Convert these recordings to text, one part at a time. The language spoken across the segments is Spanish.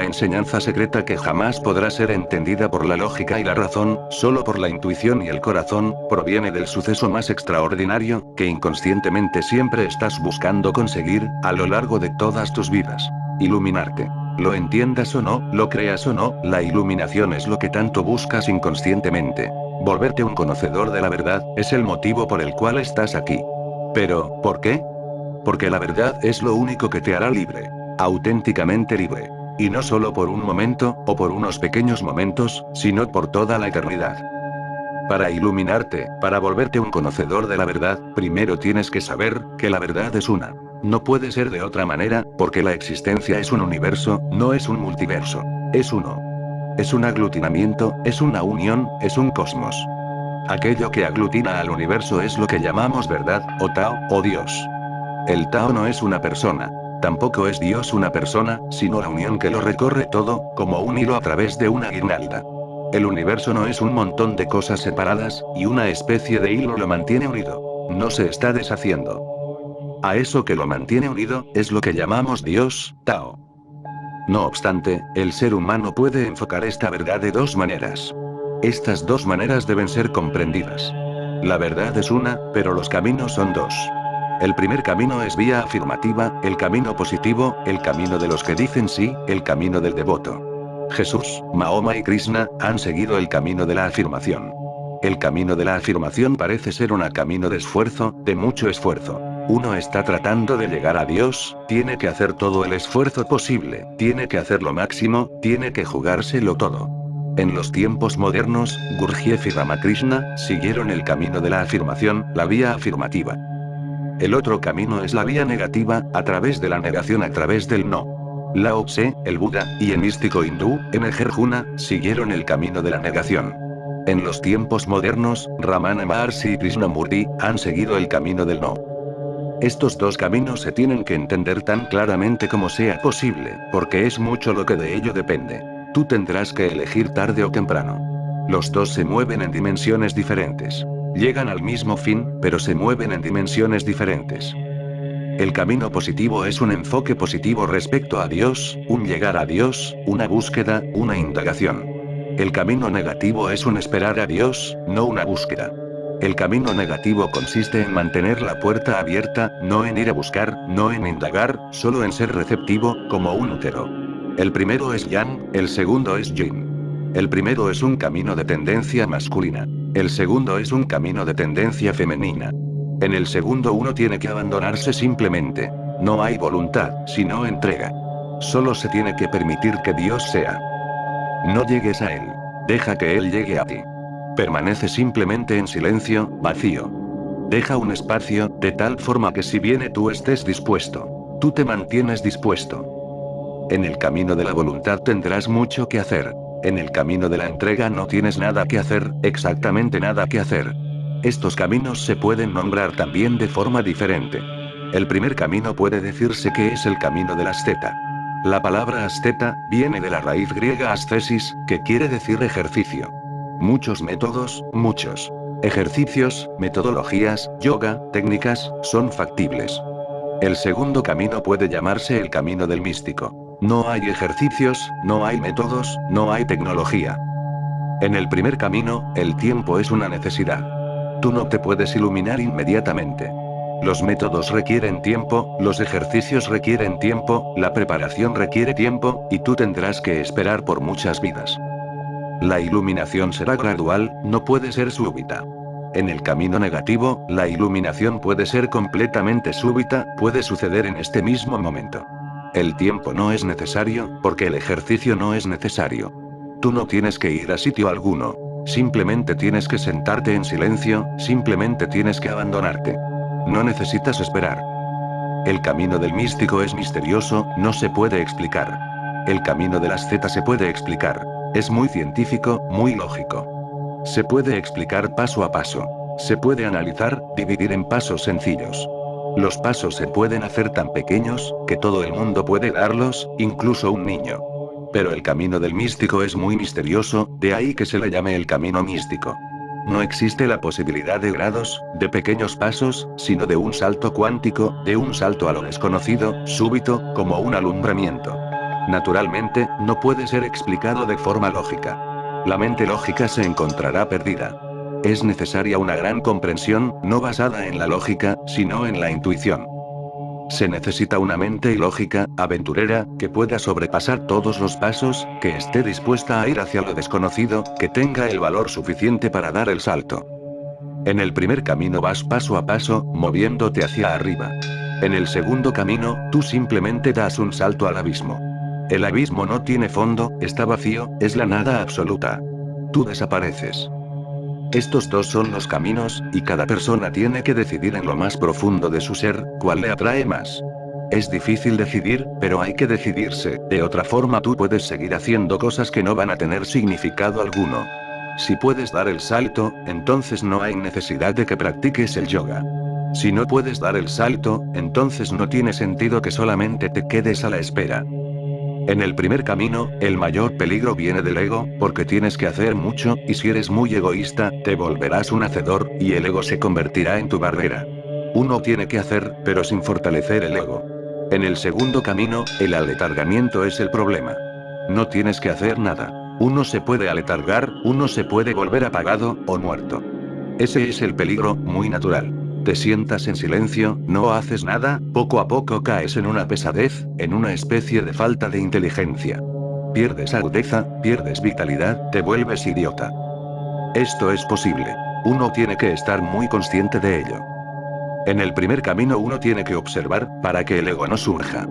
enseñanza secreta que jamás podrá ser entendida por la lógica y la razón, solo por la intuición y el corazón, proviene del suceso más extraordinario, que inconscientemente siempre estás buscando conseguir, a lo largo de todas tus vidas. Iluminarte. Lo entiendas o no, lo creas o no, la iluminación es lo que tanto buscas inconscientemente. Volverte un conocedor de la verdad, es el motivo por el cual estás aquí. Pero, ¿por qué? Porque la verdad es lo único que te hará libre. Auténticamente libre. Y no solo por un momento, o por unos pequeños momentos, sino por toda la eternidad. Para iluminarte, para volverte un conocedor de la verdad, primero tienes que saber que la verdad es una. No puede ser de otra manera, porque la existencia es un universo, no es un multiverso. Es uno. Es un aglutinamiento, es una unión, es un cosmos. Aquello que aglutina al universo es lo que llamamos verdad, o Tao, o Dios. El Tao no es una persona. Tampoco es Dios una persona, sino la unión que lo recorre todo, como un hilo a través de una guirnalda. El universo no es un montón de cosas separadas, y una especie de hilo lo mantiene unido. No se está deshaciendo. A eso que lo mantiene unido, es lo que llamamos Dios, Tao. No obstante, el ser humano puede enfocar esta verdad de dos maneras. Estas dos maneras deben ser comprendidas. La verdad es una, pero los caminos son dos. El primer camino es vía afirmativa, el camino positivo, el camino de los que dicen sí, el camino del devoto. Jesús, Mahoma y Krishna han seguido el camino de la afirmación. El camino de la afirmación parece ser un camino de esfuerzo, de mucho esfuerzo. Uno está tratando de llegar a Dios, tiene que hacer todo el esfuerzo posible, tiene que hacer lo máximo, tiene que jugárselo todo. En los tiempos modernos, Gurdjieff y Ramakrishna siguieron el camino de la afirmación, la vía afirmativa. El otro camino es la vía negativa, a través de la negación, a través del no. Lao Tse, el Buda, y el místico hindú, M.G. Arjuna, siguieron el camino de la negación. En los tiempos modernos, Ramana Maharshi y Krishnamurti han seguido el camino del no. Estos dos caminos se tienen que entender tan claramente como sea posible, porque es mucho lo que de ello depende. Tú tendrás que elegir tarde o temprano. Los dos se mueven en dimensiones diferentes. Llegan al mismo fin, pero se mueven en dimensiones diferentes. El camino positivo es un enfoque positivo respecto a Dios, un llegar a Dios, una búsqueda, una indagación. El camino negativo es un esperar a Dios, no una búsqueda. El camino negativo consiste en mantener la puerta abierta, no en ir a buscar, no en indagar, solo en ser receptivo, como un útero. El primero es Yang, el segundo es Yin. El primero es un camino de tendencia masculina. El segundo es un camino de tendencia femenina. En el segundo uno tiene que abandonarse simplemente. No hay voluntad, sino entrega. Solo se tiene que permitir que Dios sea. No llegues a Él. Deja que Él llegue a ti. Permanece simplemente en silencio, vacío. Deja un espacio, de tal forma que si viene tú estés dispuesto. Tú te mantienes dispuesto. En el camino de la voluntad tendrás mucho que hacer. En el camino de la entrega no tienes nada que hacer, exactamente nada que hacer. Estos caminos se pueden nombrar también de forma diferente. El primer camino puede decirse que es el camino del asceta. La palabra asceta viene de la raíz griega ascesis, que quiere decir ejercicio. Muchos métodos, muchos ejercicios, metodologías, yoga, técnicas, son factibles. El segundo camino puede llamarse el camino del místico. No hay ejercicios, no hay métodos, no hay tecnología. En el primer camino, el tiempo es una necesidad. Tú no te puedes iluminar inmediatamente. Los métodos requieren tiempo, los ejercicios requieren tiempo, la preparación requiere tiempo, y tú tendrás que esperar por muchas vidas. La iluminación será gradual, no puede ser súbita. En el camino negativo, la iluminación puede ser completamente súbita, puede suceder en este mismo momento. El tiempo no es necesario, porque el ejercicio no es necesario. Tú no tienes que ir a sitio alguno. Simplemente tienes que sentarte en silencio, simplemente tienes que abandonarte. No necesitas esperar. El camino del místico es misterioso, no se puede explicar. El camino de las zetas se puede explicar. Es muy científico, muy lógico. Se puede explicar paso a paso. Se puede analizar, dividir en pasos sencillos. Los pasos se pueden hacer tan pequeños, que todo el mundo puede darlos, incluso un niño. Pero el camino del místico es muy misterioso, de ahí que se le llame el camino místico. No existe la posibilidad de grados, de pequeños pasos, sino de un salto cuántico, de un salto a lo desconocido, súbito, como un alumbramiento. Naturalmente, no puede ser explicado de forma lógica. La mente lógica se encontrará perdida. Es necesaria una gran comprensión, no basada en la lógica, sino en la intuición. Se necesita una mente ilógica, aventurera, que pueda sobrepasar todos los pasos, que esté dispuesta a ir hacia lo desconocido, que tenga el valor suficiente para dar el salto. En el primer camino vas paso a paso, moviéndote hacia arriba. En el segundo camino, tú simplemente das un salto al abismo. El abismo no tiene fondo, está vacío, es la nada absoluta. Tú desapareces. Estos dos son los caminos, y cada persona tiene que decidir en lo más profundo de su ser, cuál le atrae más. Es difícil decidir, pero hay que decidirse, de otra forma tú puedes seguir haciendo cosas que no van a tener significado alguno. Si puedes dar el salto, entonces no hay necesidad de que practiques el yoga. Si no puedes dar el salto, entonces no tiene sentido que solamente te quedes a la espera. En el primer camino, el mayor peligro viene del ego, porque tienes que hacer mucho, y si eres muy egoísta, te volverás un hacedor, y el ego se convertirá en tu barrera. Uno tiene que hacer, pero sin fortalecer el ego. En el segundo camino, el aletargamiento es el problema. No tienes que hacer nada. Uno se puede aletargar, uno se puede volver apagado, o muerto. Ese es el peligro, muy natural. Te sientas en silencio, no haces nada, poco a poco caes en una pesadez, en una especie de falta de inteligencia. Pierdes agudeza, pierdes vitalidad, te vuelves idiota. Esto es posible. Uno tiene que estar muy consciente de ello. En el primer camino uno tiene que observar, para que el ego no surja.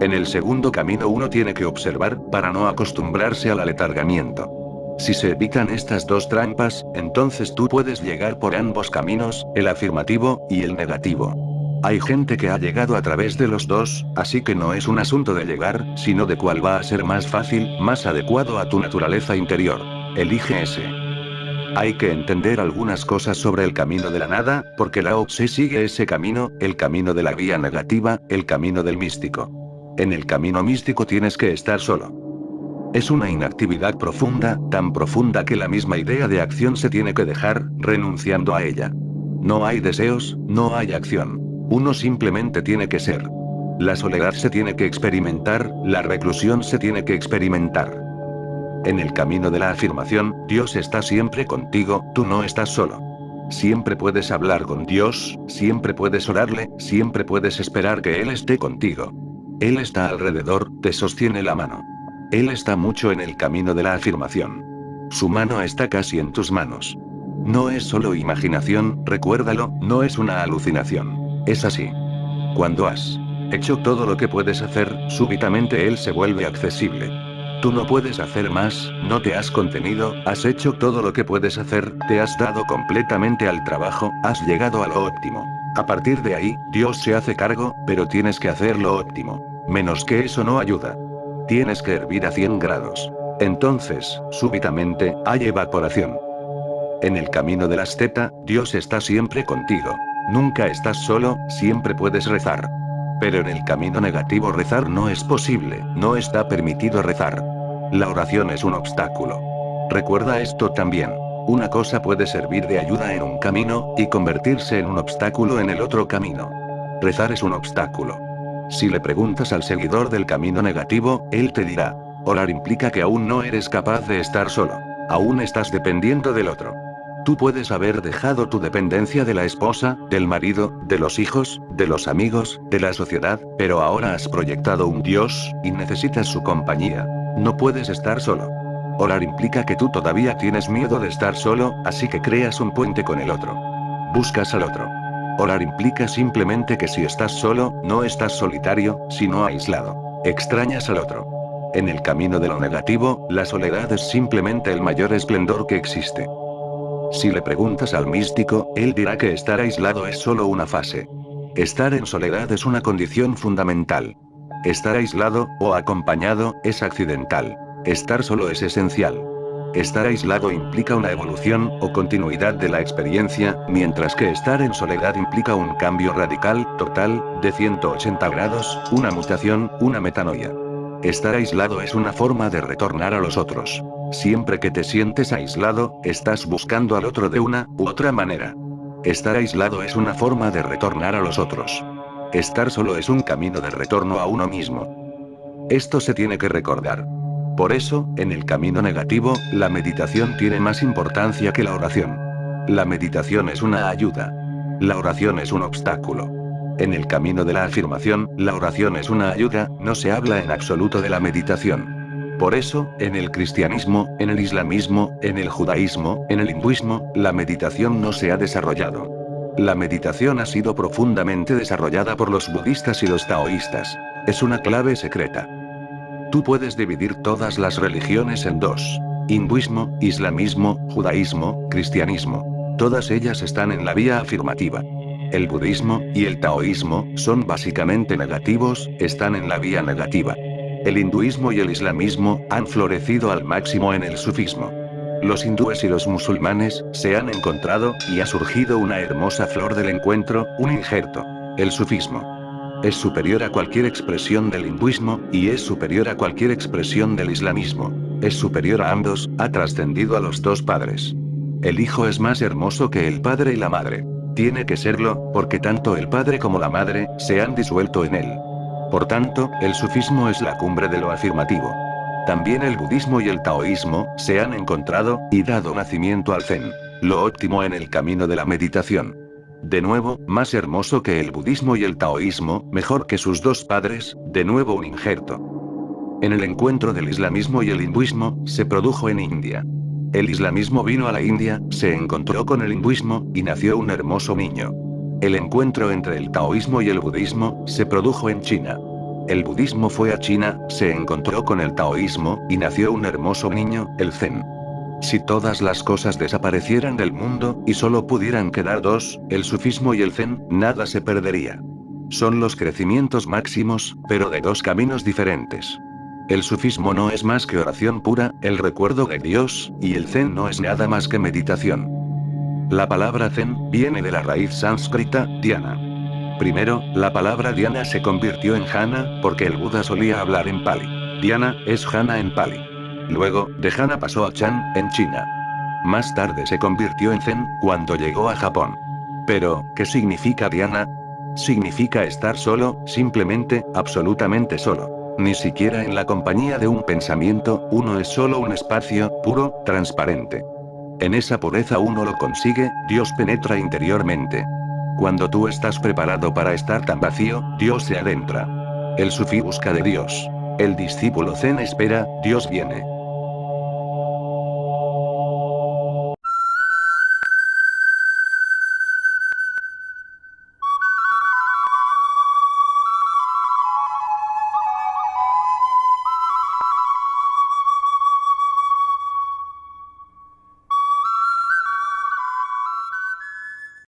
En el segundo camino uno tiene que observar, para no acostumbrarse al aletargamiento. Si se evitan estas dos trampas, entonces tú puedes llegar por ambos caminos, el afirmativo, y el negativo. Hay gente que ha llegado a través de los dos, así que no es un asunto de llegar, sino de cuál va a ser más fácil, más adecuado a tu naturaleza interior. Elige ese. Hay que entender algunas cosas sobre el camino de la nada, porque Lao Tse sigue ese camino, el camino de la vía negativa, el camino del místico. En el camino místico tienes que estar solo. Es una inactividad profunda, tan profunda que la misma idea de acción se tiene que dejar, renunciando a ella. No hay deseos, no hay acción. Uno simplemente tiene que ser. La soledad se tiene que experimentar, la reclusión se tiene que experimentar. En el camino de la afirmación, Dios está siempre contigo, tú no estás solo. Siempre puedes hablar con Dios, siempre puedes orarle, siempre puedes esperar que Él esté contigo. Él está alrededor, te sostiene la mano. Él está mucho en el camino de la afirmación. Su mano está casi en tus manos. No es solo imaginación, recuérdalo, no es una alucinación. Es así. Cuando has hecho todo lo que puedes hacer, súbitamente Él se vuelve accesible. Tú no puedes hacer más, no te has contenido, has hecho todo lo que puedes hacer, te has dado completamente al trabajo, has llegado a lo óptimo. A partir de ahí, Dios se hace cargo, pero tienes que hacer lo óptimo. Menos que eso no ayuda. Tienes que hervir a 100 grados. Entonces, súbitamente, hay evaporación. En el camino de las teta, Dios está siempre contigo. Nunca estás solo, siempre puedes rezar. Pero en el camino negativo rezar no es posible, no está permitido rezar. La oración es un obstáculo. Recuerda esto también. Una cosa puede servir de ayuda en un camino, y convertirse en un obstáculo en el otro camino. Rezar es un obstáculo. Si le preguntas al seguidor del camino negativo, él te dirá, orar implica que aún no eres capaz de estar solo. Aún estás dependiendo del otro. Tú puedes haber dejado tu dependencia de la esposa, del marido, de los hijos, de los amigos, de la sociedad, pero ahora has proyectado un Dios, y necesitas su compañía. No puedes estar solo. Orar implica que tú todavía tienes miedo de estar solo, así que creas un puente con el otro. Buscas al otro. Orar implica simplemente que si estás solo, no estás solitario, sino aislado. Extrañas al otro. En el camino de lo negativo, la soledad es simplemente el mayor esplendor que existe. Si le preguntas al místico, él dirá que estar aislado es solo una fase. Estar en soledad es una condición fundamental. Estar aislado, o acompañado, es accidental. Estar solo es esencial. Estar aislado implica una evolución, o continuidad de la experiencia, mientras que estar en soledad implica un cambio radical, total, de 180 grados, una mutación, una metanoia. Estar aislado es una forma de retornar a los otros. Siempre que te sientes aislado, estás buscando al otro de una u otra manera. Estar aislado es una forma de retornar a los otros. Estar solo es un camino de retorno a uno mismo. Esto se tiene que recordar. Por eso, en el camino negativo, la meditación tiene más importancia que la oración. La meditación es una ayuda. La oración es un obstáculo. En el camino de la afirmación, la oración es una ayuda, no se habla en absoluto de la meditación. Por eso, en el cristianismo, en el islamismo, en el judaísmo, en el hinduismo, la meditación no se ha desarrollado. La meditación ha sido profundamente desarrollada por los budistas y los taoístas. Es una clave secreta. Tú puedes dividir todas las religiones en dos: hinduismo, islamismo, judaísmo, cristianismo. Todas ellas están en la vía afirmativa. El budismo y el taoísmo son básicamente negativos, están en la vía negativa. El hinduismo y el islamismo han florecido al máximo en el sufismo. Los hindúes y los musulmanes se han encontrado, y ha surgido una hermosa flor del encuentro, un injerto: el sufismo. Es superior a cualquier expresión del hinduismo, y es superior a cualquier expresión del islamismo. Es superior a ambos, ha trascendido a los dos padres. El hijo es más hermoso que el padre y la madre. Tiene que serlo, porque tanto el padre como la madre se han disuelto en él. Por tanto, el sufismo es la cumbre de lo afirmativo. También el budismo y el taoísmo se han encontrado, y dado nacimiento al zen, lo óptimo en el camino de la meditación. De nuevo, más hermoso que el budismo y el taoísmo, mejor que sus dos padres, de nuevo un injerto. En el encuentro del islamismo y el hinduismo, se produjo en India. El islamismo vino a la India, se encontró con el hinduismo, y nació un hermoso niño. El encuentro entre el taoísmo y el budismo, se produjo en China. El budismo fue a China, se encontró con el taoísmo, y nació un hermoso niño, el zen. Si todas las cosas desaparecieran del mundo, y solo pudieran quedar dos, el sufismo y el zen, nada se perdería. Son los crecimientos máximos, pero de dos caminos diferentes. El sufismo no es más que oración pura, el recuerdo de Dios, y el zen no es nada más que meditación. La palabra zen viene de la raíz sánscrita, dhyana. Primero, la palabra dhyana se convirtió en jhana, porque el Buda solía hablar en pali. Dhyana es jhana en pali. Luego, de jhana pasó a chan, en China. Más tarde se convirtió en zen, cuando llegó a Japón. Pero, ¿qué significa dhyana? Significa estar solo, simplemente, absolutamente solo. Ni siquiera en la compañía de un pensamiento, uno es solo un espacio, puro, transparente. En esa pureza uno lo consigue, Dios penetra interiormente. Cuando tú estás preparado para estar tan vacío, Dios se adentra. El sufí busca de Dios. El discípulo zen espera, Dios viene.